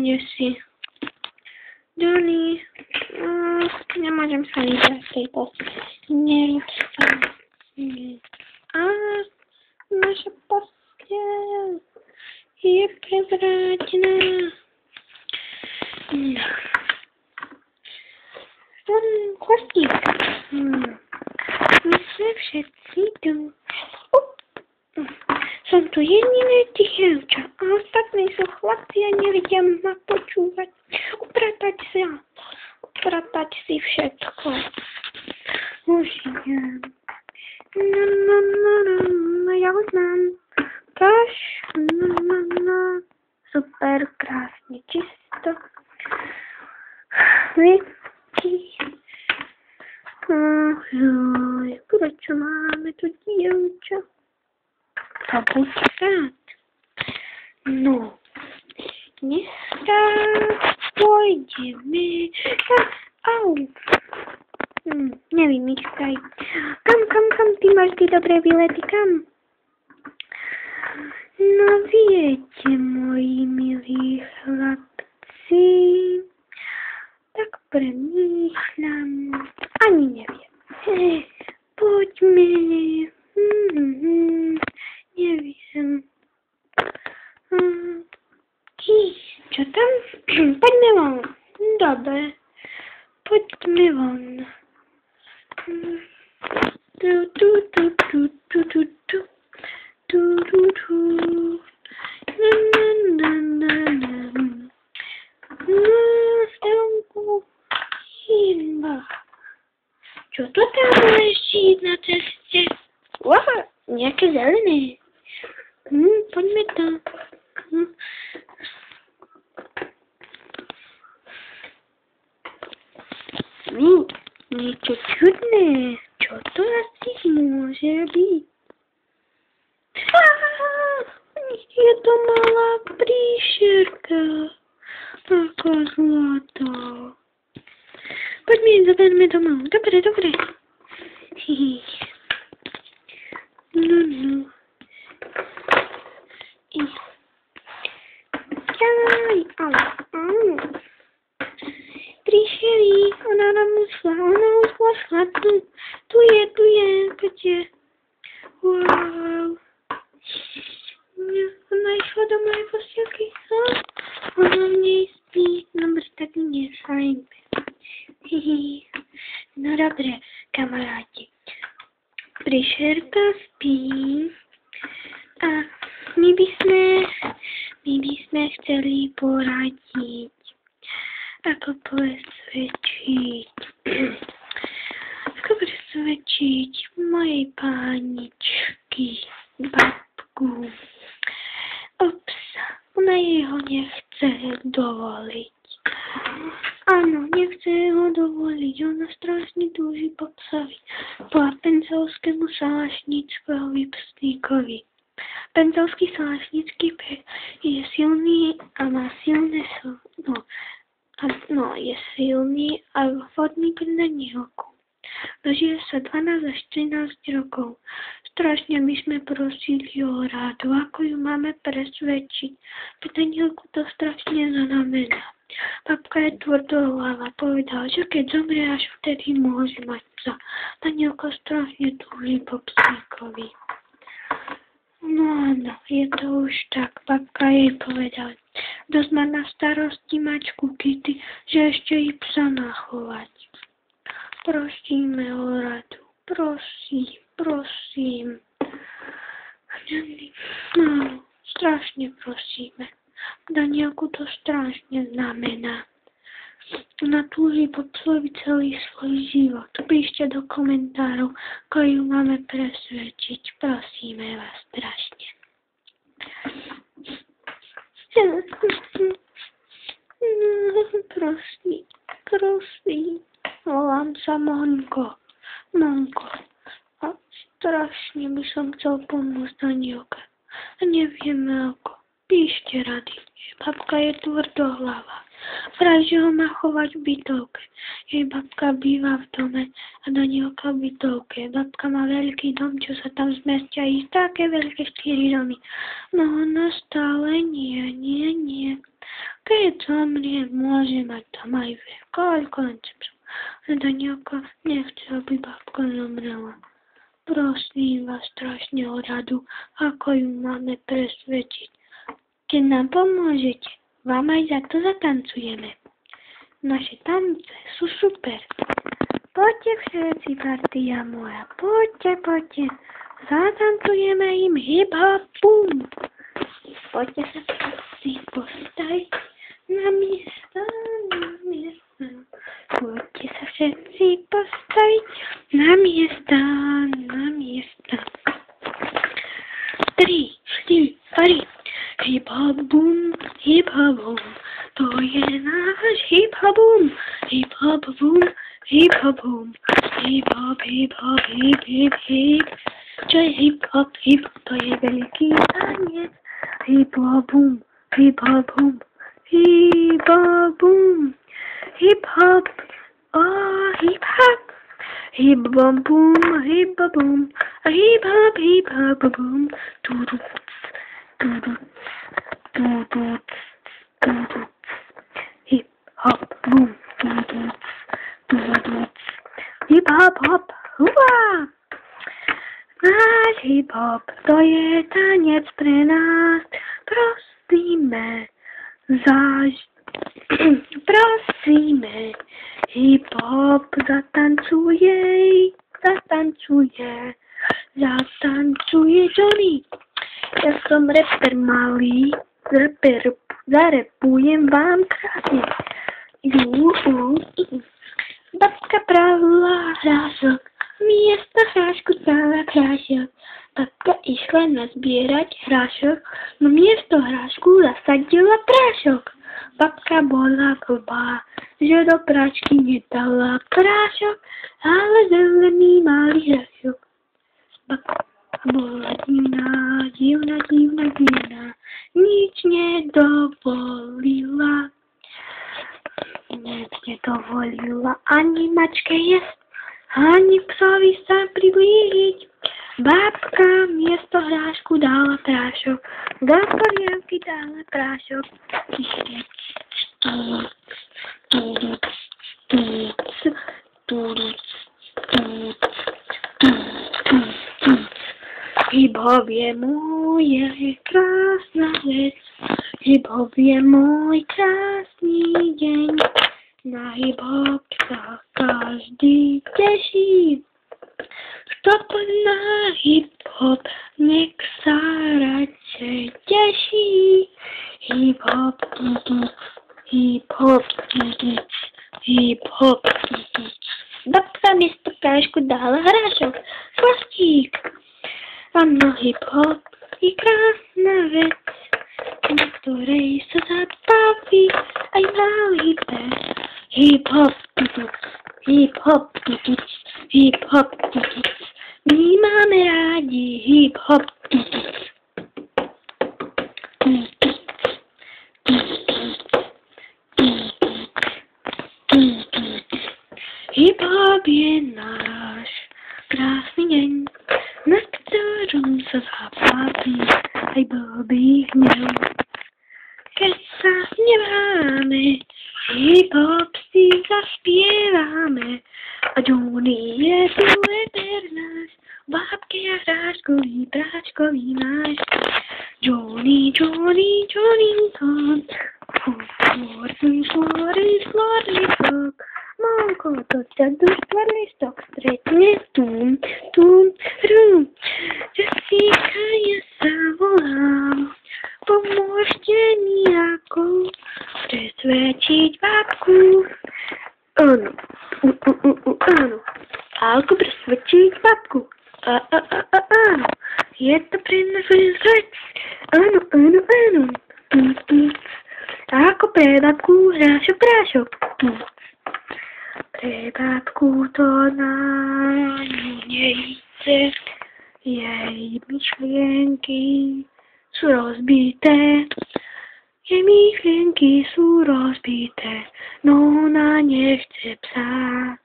kde si? Johnny, nemôžem sa vybrať z tejto nerozstavy. Naša posteľ je prevrátená. Chlastík. My sme všetci tu. Som tu jediné tichevča a ostatní sú chlapci a nevedia ma počúvať. Upratať si všetko. Už idem. Ja už mám kaš. Super, krásne, čisto. Prečo máme tu dievča? To buď rád. No, dneska pôjdeme nevymýšľaj. Kam, ty máš ty dobré výlety, kam? No viete, moji milí chlapci, tak premýšľam, ani neviem. Poďme, neviem. Čo tam? Poďme von. Dobre, poďme von. Čo to tam leží na ceste? Wow, nejaké zelené. Poďme tam. Niečo čudné. Čo to asi môže byť? Je to malá príšerka. Taká zlatá. Poďme, zoberme domov. Dobre. No. Príšerí, ona nám ušla šlatnú. Tu je, poďte. Wow. Ona išla do mojej postielky. Ona v nej spí. Dobre, tak nesajme. No dobre, kamaráti. Príšerka spí. A my by sme chceli poradiť. Ako presvedčiť mojej páničky, babku. Ona jeho nechce dovoliť. Áno, nechce ho dovoliť. Ona strašne túži po psovi. Po pencelskému salašnickému psníkovi. Pencelský salašnický pes je silný a má silné je silný a vhodný pre dievku. Dožije sa 12 až 13 rokov. Strašne by sme prosili o rádu, ako ju máme presvedčiť. Pre Danielku to strašne znamená. Babka je tvrdohlava, povedala, že keď zomrie, až vtedy môže mať psa. Danielka strašne túži po psíkovi. No áno, je to už tak, babka jej povedala. Dosť má na starosti mačku Kitty, že ešte jej psa nachovať. Prosíme o radu, prosím. No, strašne prosíme. Danielku to strašne znamená. Ona túži po psovi celý svoj život. Píšte do komentárov, ako ju máme presvedčiť. Prosíme vás strašne. Prosím. Volám sa Monko. A strašne by som chcel pomôcť Danielke. A nevieme ako. Píšte rady. Babka je tvrdohlava. Vraj, že ho má chovať v bytovke. Jej babka býva v dome a Danielka v bytovke. Babka má veľký dom, čo sa tam zmestia i také veľké 4 domy. No ona stále nie. Keď zomriem, môže mať tam aj koľko len chcem. Danielka nechce, aby babka zomrela. Prosím vás strašne o radu, ako ju máme presvedčiť. Keď nám pomôžete, vám aj za to zatancujeme. Naše tance sú super. Poďte všetci, partia moja, poďte. Zatancujeme im hip-hop, bum. Poďte sa všetci postaviť na miesta. Poďte sa všetci postaviť na miesta. 3, 4, hip-hop, bum, to je náš hip-hop, bum, hip-hop, bum. Hip-hop, hip. Čo je hip-hop? Hip-hop to je veľký tanec. Hip-hop, bum. Hip-hop, bum. Hip-hop. Oh, hip-hop. Hip-hop, bum. Hip-hop, bum. Hip-hop, bum. Tuduc. Hip-hop, bum. Hip-hop, hop, hurá! Náš hip-hop, to je tanec pre nás. Prosíme, hip-hop zatancuje Johnny. Ja som reper malý, zarepujem vám krásne. Babka pravila hrášok, miesto hrášku dala hrášok. Babka išla nazbierať hrášok, no miesto hrášku zasadila prášok. Babka bola blbá, že do práčky nedala prášok, ale zelený malý hrášok. Babka bola divná, nič nedovolila. Nedovolila ani mačke jesť, ani psovi sa priblížiť. Babka miesto hrášku dala prášok, do polievky dala prášok. Hip-hop je moje krásna vec, hip-hop je môj krásny deň. Na hip-hop sa každý teší, kto pozná hip-hop, nech sa radšej teší. Hip-hop, hip-hop. Babka miesto prášku dala hrášok, chlastík. Áno, hip-hop je krásna vec, na ktorej sa zabaví aj malý pes. Hip-hop. My máme rádi hip-hop. Hip-hop je náš krásny deň, na ktorom sa zabaví aj blbý hnev. Keď sa hneváme, hip-hop si zaspievame a Johnny je tu reper náš, bábke a hráčkový, práčkový náš. Johnny, Florley, Monko, to ťa listok stretne, tum, Jessica, ja sa volám, pomôžte mi ako presvedčiť babku. Áno, ako presvedčiť babku. Áno, je to pre nás vec. Áno. Ako pre babku hrášok prášok. Pre babku to na ňu nejde, jej myšlienky sú rozbité. Jej myšlienky sú rozbité, no ona nechce psa.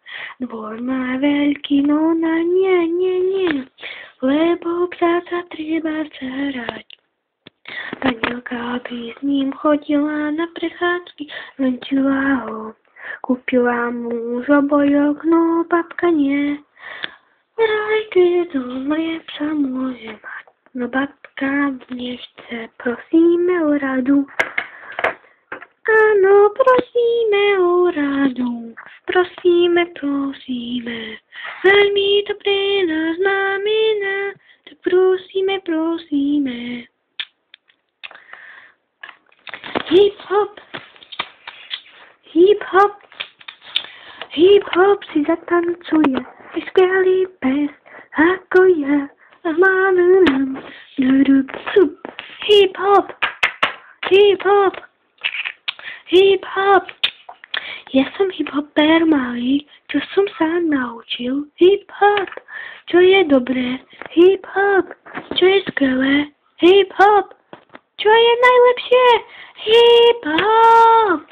Dvor má veľký, no ona nie, lebo psa sa treba starať. Danielka by s ním chodila na prechádzky, venčila ho. Kúpila mu žobojok, no babka nie. Vraj, keď zomrie, psa môže mať. No babka nechce, prosíme o radu. Áno, prosíme o radu. Prosíme. Veľmi to pre nás znamená. Tak prosíme. Hip hop si zatancuje. Je skvelý pes, ako ja. A máme nám hip hop. Ja som hip-hopper malý, čo som sa naučil. Hip-hop, čo je dobré. Hip-hop, čo je skvelé. Hip-hop, čo je najlepšie. Hip-hop.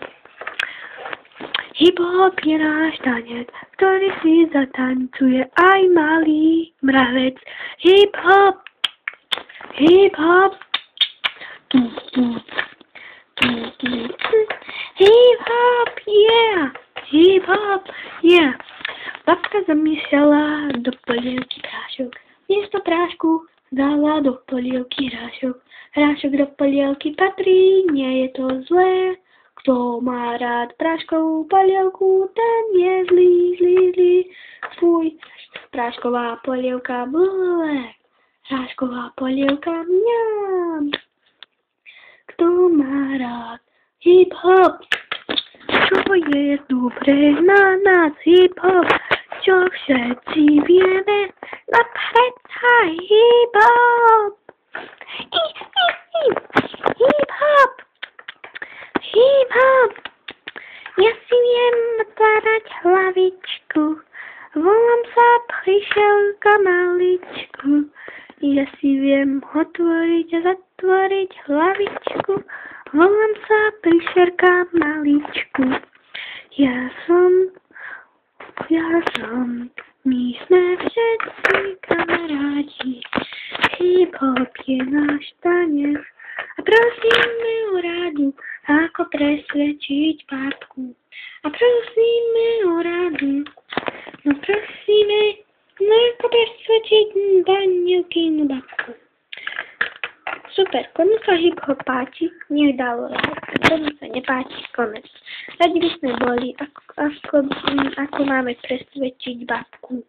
Hip-hop je náš tanec, ktorý si zatancuje aj malý mravec. Hip-hop. Hip-hop, yeah. Babka zamýšľala do polievky prášok. Miesto prášku dala do polievky hrášok. Hrášok do polievky patrí, nie je to zlé. Kto má rád práškovú polievku, ten je zlý. Fuj, prášková polievka blé. Hrášková polievka mňam. Kto má rád hip-hop? Čo je dobré na nás hip-hop? Čo všetci vieme? No predsa hip-hop! Hip-hop! Ja si viem otvárať hlavičku. Volám sa Prišelka maličku. Ja si viem otvoriť a zatvoriť hlavičku. Volám sa Prišerka maličku. Ja som, my sme všetci kamarádi. Hip-hop je náš tanec a prosíme o radu, ako presvedčiť babku. A prosíme o radu, no prosíme, ako presvedčiť Danielkinu babku. Super, komu sa hip-hop páči, nech dalo like. Komu sa nepáči, konec. Radi by sme boli, ako máme presvedčiť babku.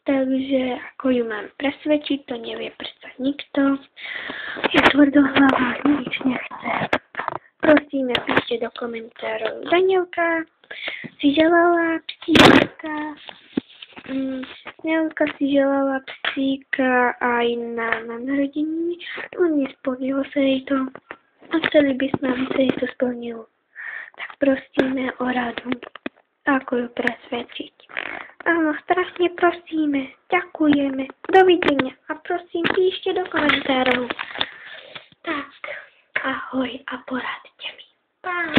Takže ako ju máme presvedčiť, to nevie predsa nikto. Je tvrdohlava, nič nechce. Prosíme, píšte do komentárov. Danielka si želala psíka. Danielka si želala psíka aj na narodeniny. Nesplnilo sa jej to. A chceli by sme, aby sa jej to splnilo. Tak prosíme o radu. Ako ju presvedčiť. Áno, strašne prosíme. Ďakujeme. Dovidenia. A prosím, píšte do komentárov. Tak, ahoj a poradte mi. Pa.